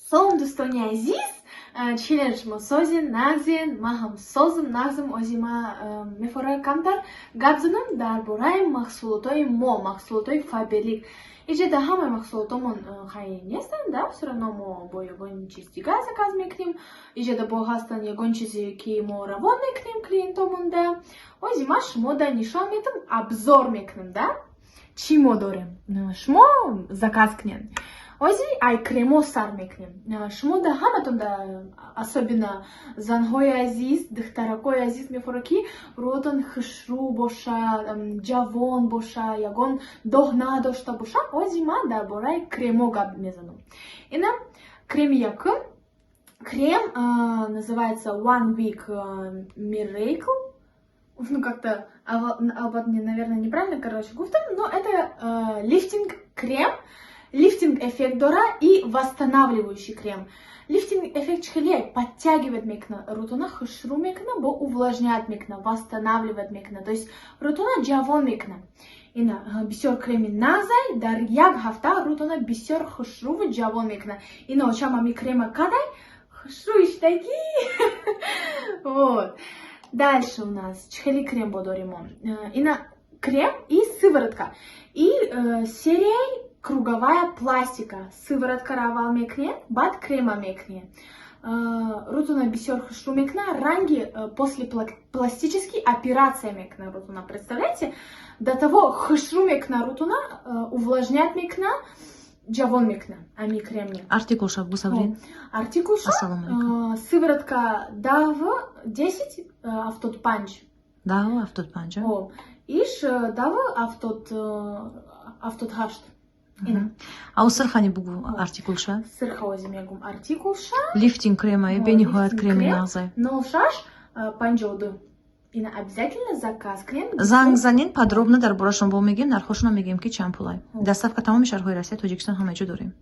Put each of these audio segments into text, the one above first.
Салом, дӯстони азиз, чӣ шумо созин, нағзин, ман ҳам созим, нағзим озима мефора камтар гап занам дар бораи маҳсулотои мо, маҳсулотои Faberlic. Иҷеда ҳамаи маҳсулотомон хай нестанд, да? Всё равно мо бо ягон чиз дигар заказ мекунем. Иҷеда бо ҳастанд ягон чизе, ки мо равон мекунем клиентомонда. Озима шумода нишон медам, обзор мекунем, да? Чӣ мо дорем? Шумо заказ кунед. Ози ай кремо сар мекунем. Шумо да ҳаматон да особенно занҳои азиз, духтаракои азиз мефора ки рӯтон хушрӯ боша, ҷавон боша, ягон доғ надошта боша. Ози ман дар бораи кремо гап мезанам. Инам креми якум. Крем называется One Week Miracle. Ну как-то, наверное, неправильно, короче, гуфтам, но это лифтинг крем. Лифтинг эффект дора и восстанавливающий крем. Лифтинг эффект чхеле подтягивает мекна рутуна, хушру мекна, бо увлажняет мекна, восстанавливает мекна. То есть рутуна ҷавон мекна. Ина бисёр креми назай дар як ҳафта рутуна бисёр хушру ҷавон мекна. Ина очама ми крема кадай хушру иштаги. Вот. Дальше у нас чхели крем бодорим. Ина крем и сыворотка. И серией круговая пластика. Сыворотка равал мекне, бад крема мекне. Рутуна бисёр хушру мекна, ранги после пластической операции мекна рутуна. Представляете? До того хушру мекна рутуна, увлажнять мекна, ҷавон мекна. Ами кремни. Артикулша бусаврин. Артикулша сыворотка дав 10 автот 5. Дав автот 5. Иш дав автот 8. Ау сырхани бугу артикулша. Сырха озим ягум артикулша. Лифтинг крема и бениҳоят креми нағзай. 06 52. Ина обязательно заказ клиент. Занг занин подробно дар борашон бо мегем, нархошона мегем ки чанд пулай. Доставка тамоми шаҳрҳои Россия, Тоҷикистон ҳама ҷо дорем.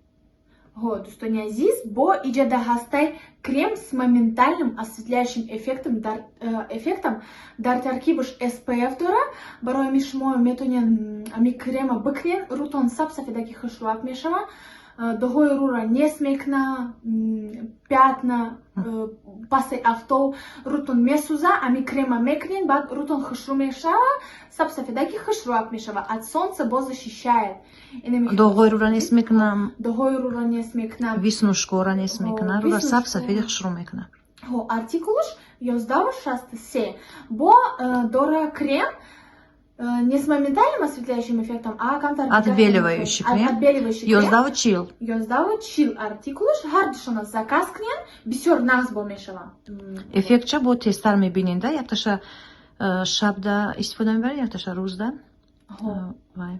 Дӯстони азиз, бо иҷода ҳастай крем с моментальным осветляющим эффектом дар таркибаш SPF дора. Барои ми шумо метонен ами крема бикнен, рутон саф-сафедаки хушруак мешава. Доҳои рура нес мекна, пятна, пасаи авто рутон месуза, ами крема мекнен, баъд рутон хушру мешава, саф-сафедаки хушруак мешава, от солнца бо защищает. Доғои рура нес мекна, доғои рура нес мекна, виснушкора нес мекна, рура саф-сафеди хушру мекна. Артикулуш 1163. Бо дора крем не с моментальным осветляющим эффектом, а отбеливающий крем. Ёздаву чил. Ёздаву чил артикулуш ҳардушона заказ кунен, бисёр нағз бо мешава. Эффектча бо тезтар мебинен, да? Якташа шабда истифода мебаред, якташа рӯзда. Вай.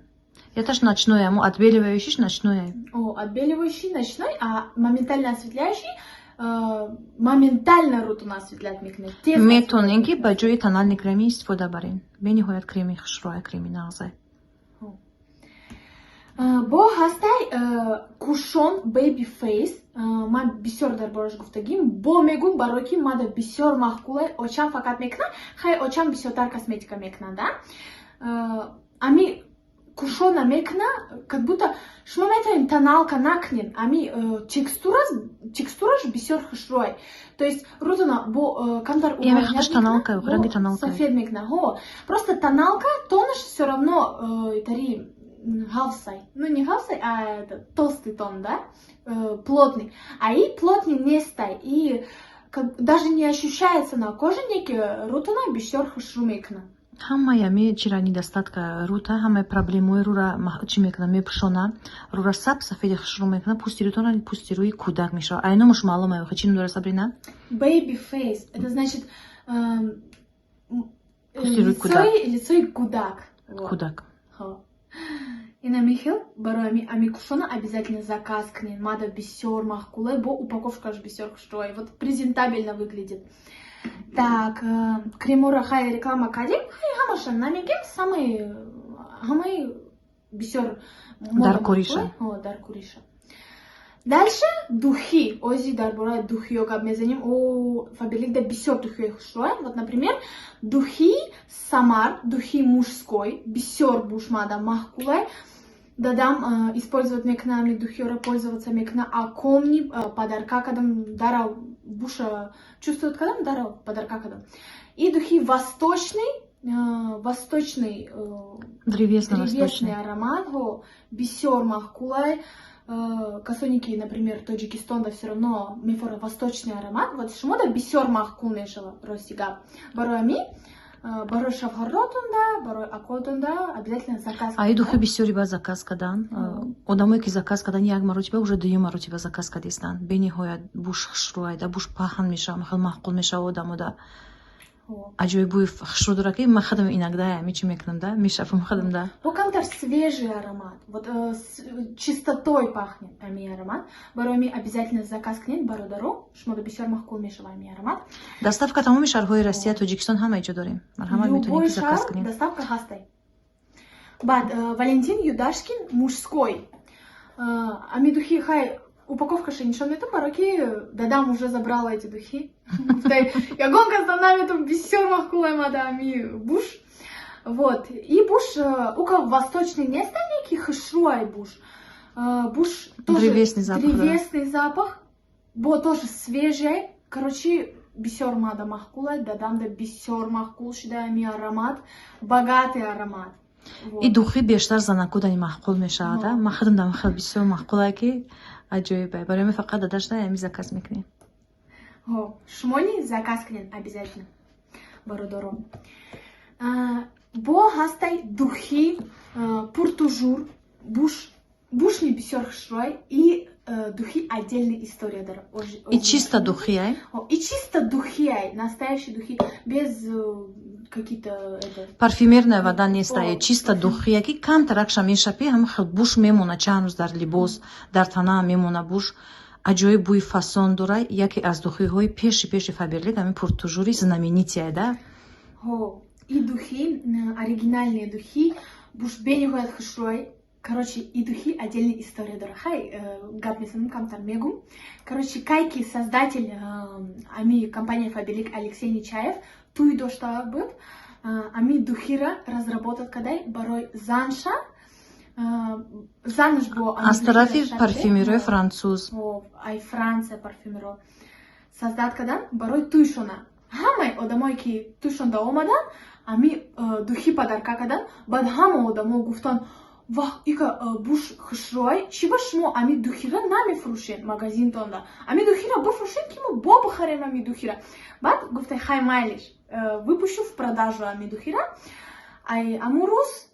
Якташ ночной, аммо отбеливающийш ночной. Отбеливающий ночной, а моментально осветляющий моментально рутуна осветлят мекунед. Метонен ки ба ҷои тонални креми истифода барен. Бениҳоят креми хушрӯ, креми нағзай. Бо ҳастай кушон baby face, ман бисёр дар бораш гуфтагим, бо мегум барои ки мада бисёр маҳкулай, очам фақат мекуна, хай очам бисёртар косметика мекуна, да? Ами кушона мекна, как будто шумо метавонед тоналка накунед, ами текстураш бисёр хушрӯй. То есть рутуна бо камтар увлажняет сафед мекна. Просто тоналка, тонаш всё равно тари хавсай. Ну не хавсай, а толстый тон, да? Плотный. А и плотный нестай. И даже не ощущается на коже некий рутуна бисёр хушрӯ мекна. Ҳамаи ами чира недостатка рута, ҳамаи проблемои рура чӣ мекуна, мепӯшона, рура саф-сафеди хушрӯ мекуна, пӯсти рутона пӯсти рӯи кӯдак мешава. Айномаш маълума, чӣ ном дора Сабрина? Baby face. Это значит лицо кӯдак. Кӯдак. Ина михел барои ами кушона обязательно заказ кунед. Мада бисёр маҳкулай, бо упаковкаш бисёр хушрӯй. Вот презентабельно выглядит. Так, кремора хай реклама кардем, хай ҳамаша намегем, ҳамаи бисёр дар куриша. Дар куриша. Дальше духи. Ози дар бораи духиё гап мезанем. Faberlicda бисёр духиёи хушрӯй. Вот, например, духи Самар, духи мужской, бисёр бушмада маҳкулай. дадам использовать мекна ами духиора, пользоваться мекна, а комни подарка кадам дара буша чувствует кадам дара подарка кадам. И духи восточный древесный аромат, бисер махкулай, касоники, например, Таджикистанда все равно мифора восточный аромат. Вот шмода бисер махкул мешала ростига. Бароами, барой шафхаротунда, барой акотунда, обязательно заказ. А и духи бисери ба заказ кадан. Одамой ки заказ кадан як маротиба уже дуюм маротиба заказ кадистан. Бениҳоят буш хушруайда, буш пахан меша, махал махкул меша одамода. Аҷоиб бӯи хушру дора ки ман хадам инагда ми чӣ мекунам да мешафам хадам да. Бо камтар свежий аромат, вот чистотой пахнет ами аромат. Бароми обязательно заказ кунед бародару, шмода бисёр махкул мешава ами аромат. Доставка тамоми шаҳрҳои Россия, Тоҷикистон ҳамаи ҷо дорем. Марҳамат метавонед Любой заказ шар кунед. доставка хастай. Бад Валентин Юдашкин мужской. Ами духи хай упаковка ще ничего нету, бараки дадам уже забрала эти духи. Я гонка с нами там бисёр махкулай мадами буш. Вот. И буш у кого восточный не станет, хышруай буш. Буш тоже древесный запах. Бо тоже свежий. Короче, бисёр мада махкулай, дадам да бисёр махкул шидами аромат, богатый аромат. И духи бештар занакудани маҳқул мешавад. Ман хадам дам хел бисёр маҳқулае ки аҷоибе. Барои ми фақат дадаш да ями заказ мекунем. Шмони заказ кунед обязательно. Бародару. Бо хастай духи пуртужур, бушни бисёр хушрой и духи отдельная история дара. И чисто духи ай? И чисто духи ай, настоящие духи, без какие-то... Парфюмерная вода не стоит, чисто духи, ки камтар акша мешапи, ҳам хел буш мемона чанд рӯз дар либос, дар тана мемона буш. Аҷоиб бӯи фасон дора, яке аз духиҳои пеши Фаберлик, ҳамин пуртужури знаменитие да. И духи, оригинальные духи, буш бениҳоят хушрой. Короче, и духи отдельная история дора. Хай, габнесам камтар мегум. Короче, кайки создатель ами компания Фаберлик Алексей Нечаев, туй дошта быт, ами духира разработат кадай барой занша. Заныш бо аз тарафи парфюмерой француз. Ай Франция парфюмеро. Создат кадан барой туйшона. Ҳамаи одамое ки туйшонда омадан, ами духи подарка кадан, баъд ҳама одамо гуфтан вах, ика буш хушрой, чи ба шумо ами духира намефурӯшед магазинтонда. Ами духира бифурӯшед ки мо бо бихарем ами духира. Баъд гуфта хай майлиш, выпущу в продажу ами духира. Ай аму рӯз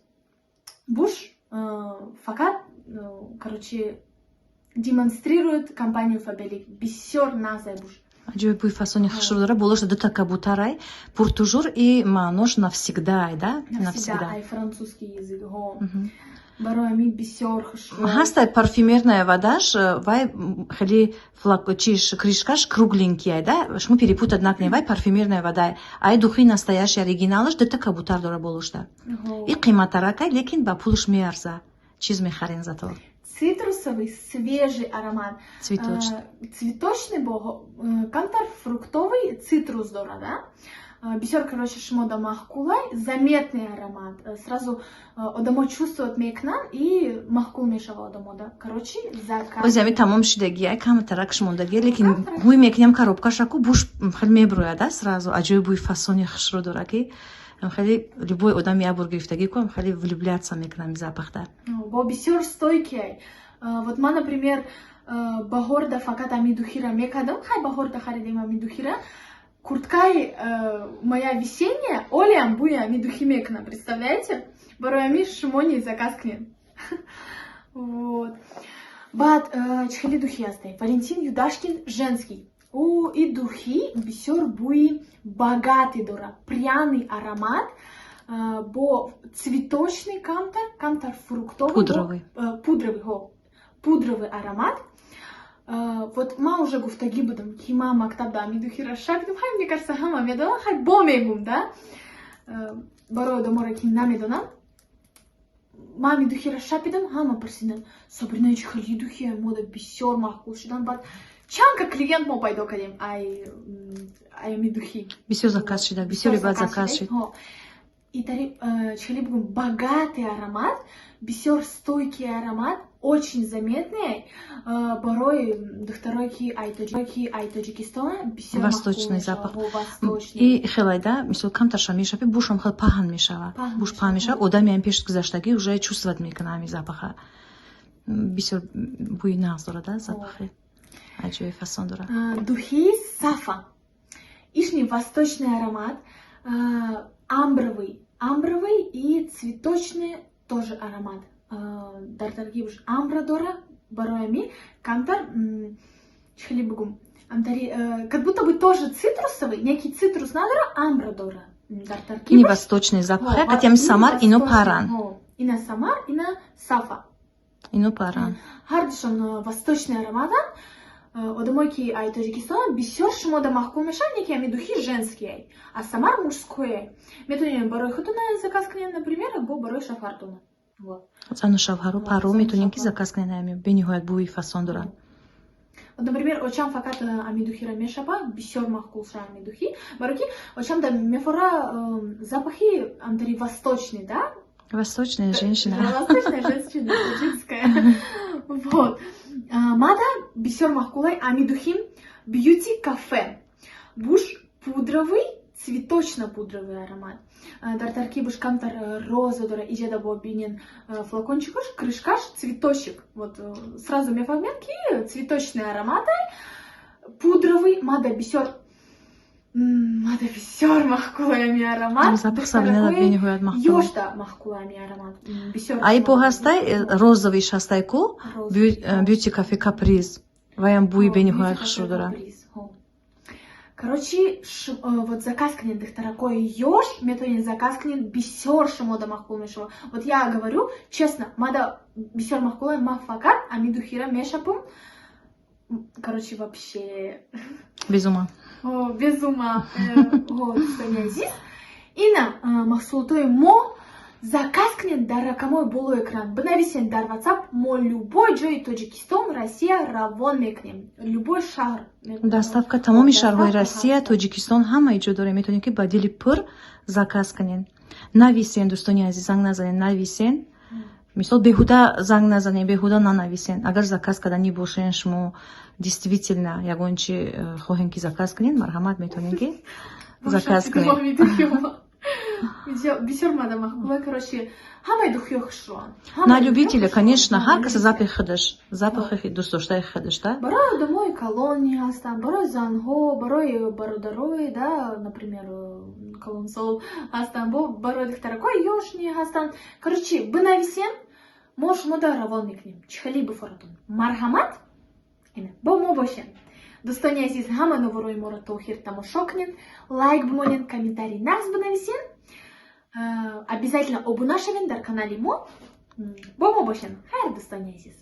буш фақат, короче, демонстрирует компанию Фаберлик. Бисёр назай буш. Аҷоиб бӯи фасони хушру дора, болошда дута кабутарай, пуртужур и маънош навсегда ай да? Навсегда, ай французский язык. Барои ами бисёр хушру. Ҳастай парфюмерная водаш, вай хели флакочиш, кришкаш кругленький ай да? Шумо перепутат накунед, вай парфюмерная вода. Ай духи настоящий оригиналаш дута кабутар дора болошда. И қиматарак ай, лекин ба пулаш меарза. Чиз мехарен за то? Цитрусовый свежий аромат. Цветочный. Цветочный бо камтар фруктовый цитрус дора, да? Бисёр, короче, шмода махкулай, заметный аромат. Сразу одамо чувствует мекнан и махкул мешава одамо, да? Короче, заказ. Ози ами тамом шидаги, ай камтарак шмондаги, лекин бӯи мекунем коробкашаку буш хел меброяд, да? Сразу аҷоиб бӯи фасони хушру дора ки хеле любой одам як бор гирифтагӣ кунам, хеле влюбляться мекунам запахда. Бо бисёр стойкий. Вот ман, например, баҳорда фақат ами духира мекардам, хай баҳорда харидем ами духира. Курткай моя весенняя, олиам буя ами духи мекунам, представляете? Барои ами шумони заказ кунед. Вот. Баъд хеле духи ҳастай. Валентин Юдашкин женский. И духи бисёр бӯи богатый дора, пряный аромат, бо цветочный камтар фруктовый, пудровый аромат. Вот ма уже гуфтаги будам ки ма мактабда ами духира шакидам, хай мне кажется ҳама медонам, хай бо мегум да. Барои одаморо ки намедонам, ма ами духира шапидам, ҳама пурсидам, Сабрина чӣ хеле духи ай мода бисёр маҳқул шудан. Баъд чанка клиент мо пайдо кардем ай ами духи. Бисёр заказ шуда, бисёри баъд заказ шуд. и тари чхалибгум богатый аромат, бисер стойкий аромат, очень заметный. Порой дохторойки айтоджикистона бисер Восточный запах. Восточный. И хелайда, мисал камтарша мешапи, бушам хел пахан мешава. Буш пахан мешава, одами ам пеш гзаштаги уже чувствовать мекана ами запаха. Бисер буй наз дора, да, запахи. Аджой фасон дора. Духи Сафа. Ишний восточный аромат, амбровый и цветочный тоже аромат. Дартаргивуш амбрадора, бароями, кантар, чхалибугум. Как будто бы тоже цитрусовый, некий цитрус надора, амбрадора. И не восточный запах, хотя самар и но паран. И на самар, и на сафа. И но паран. Хардишон восточный ароматан. Одамойки айтоджикистона бисер шмода махкумеша некие ами духи женские, а самар мужской. Метоним барой хатуна заказкане, например, або барой шафартуна. Вот. Зану шавхару пару метонинки заказкане ами бенихоят буй фасон дора. Вот, например, очам факат ами духи рамешапа бисер махкулша ами духи. Бароки очам да мефора запахи амдари восточный, да? Восточная женщина. Восточная женщина, таджикская. Вот. Мада бисер махкулай амидухим бьюти кафе. Буш пудровый, цветочно-пудровый аромат. Дартарки буш камтар роза дора иджеда бобинен флакончикуш, крышкаш, цветочек. Вот сразу мефагметки, цветочные ароматы. Пудровый, мада бисер махкулами аромат. Запах савнела бенихоят махкулай. Ёшта махкулами аромат. Ай погастай розовый шастайку бьюти кафе каприз. Ваям буй бенихоят хшудора. Короче, вот заказканен дыхтаракой ёш, метонин заказканен бисер шамода махкулмешо. Вот я говорю, честно, мада бисер махкулай мафакат, а мидухира мешапум. Короче, вообще... Без ума. Без ума. Здесь. И на махсултой мо заказкнен даракамой болу экран. Бнависен дар WhatsApp мо любой джой Таджикистан, Россия равон к любой шар. Доставка тамоми шарҳои Россия, Таджикистон ҳамаи ҷо дорем. Метавонем ки ба дили пур заказ канем. Нависен, дӯстони азиз, занг назанем, нависен. Мисол беҳуда занг назанем, беҳуда нанависен. Агар заказ кардани бошен, шумо действительно ягон чи хоҳем ки заказ канем, марҳамат метавонем ки заказ канем. Бисер мада махкулай, короче, ҳамаи духиё хушрон. На любителя, конечно, ҳар кас запахи худаш, запахи дӯстдоштаи худаш, да? Барои одамои калони ҳастанд, барои занҳо, барои бародарои, да, например, калонсол ҳастанд, барои духтаракои ёшни ҳастанд. Короче, бинависен, мо шумода равон мекунем. Чихали бифоратун. Марҳамат, бо мо бошен. Дӯстони азиз, ҳама новорои моро то охир тамошо кунед, лайк бимонед, комментарий нағз бинависен. Обязательно обуна шавен дар канали мо. Бо мо бошен. Хайр, дӯстони азиз.